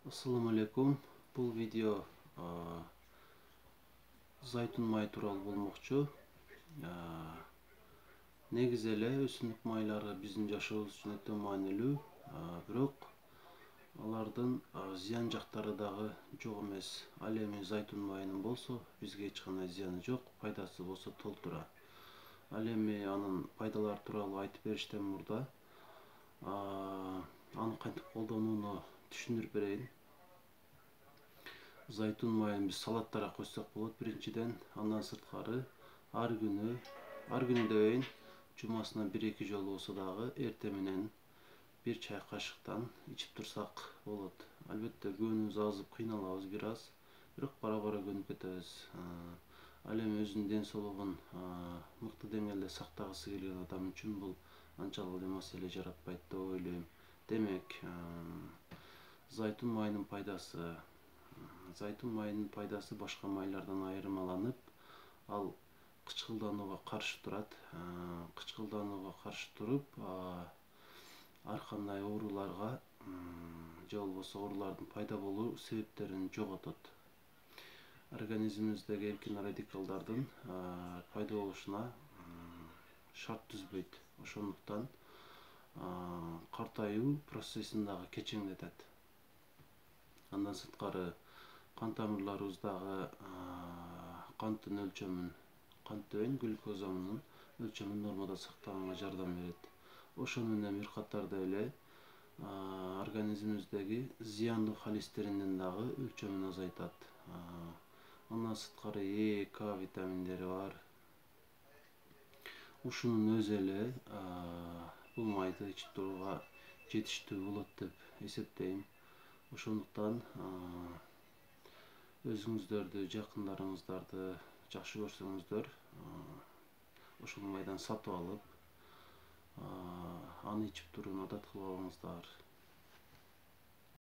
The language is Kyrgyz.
Assalamu alaikum. Bu video zaytun mayı tural bolmokçu. Negiz ele ösünlük maylары bizim жашообуз үчүн өтө маанилүү. Бирок алардын зыян жактары дагы жок эмес. Ал эми зайтун майынын болсо бизге эч кандай зыяны жок, пайдасы болсо толтура. Ал эми анын пайдалары тууралуу айтып бериштен мурда аны кантип колдонууну түшүндүрүп берейин. Zaytun mayını biz salatlara koysak bolot birinciden. Andan sırtkары ar günü deyin cumasına 1-2 жолу olsa dağı erteminen bir çay kaşıktan içip tursak bolot. Albatta göğünümüz azıp kıynalabız biraz. Bирок bara könüp ketebиз. Ал эми өзүнүн ден соолугун мыкты деңгээлде сактагысы келген адам үчүн бул анчалык эле маселе жаратпайт деп ойлойм. Демек, zaytun mayынын пайдасы. Zaytun mayının paydası başka maylardan ayrımalanıp, al kıçkıldanууга karşı turat. Kıçkıldanууга karşı turup, ar kандай ооруlarga же болбосо ооруlardын пайда болуу себептерин жоготот. Организмибиздеги эркин радикалдардын пайда болушуна шарт түзбөйт. Ошондуктан картайуу процессин дагы кечеңдетет. Андан сырткары kan тамырларыбыздагы канттын өлчөмүн, кант деген глюкозанын өлчөмүн нормада сактаганга жардам берет. Ошону менен бир катарда эле организмибиздеги зыяндуу холестериндин дагы өлчөмүн азайтат. Андан сырткары Е, К витаминдери бар. Ушунун өзү эле бул майды ичип турууга жетиштүү болот деп эсептейм. Ошондуктан өзүңүздөрдү, жакындарыңыздарды жакшы көрсөңүздөр, ошол майдан сатып алып, аны ичип турууну адат кылып алыңыздар.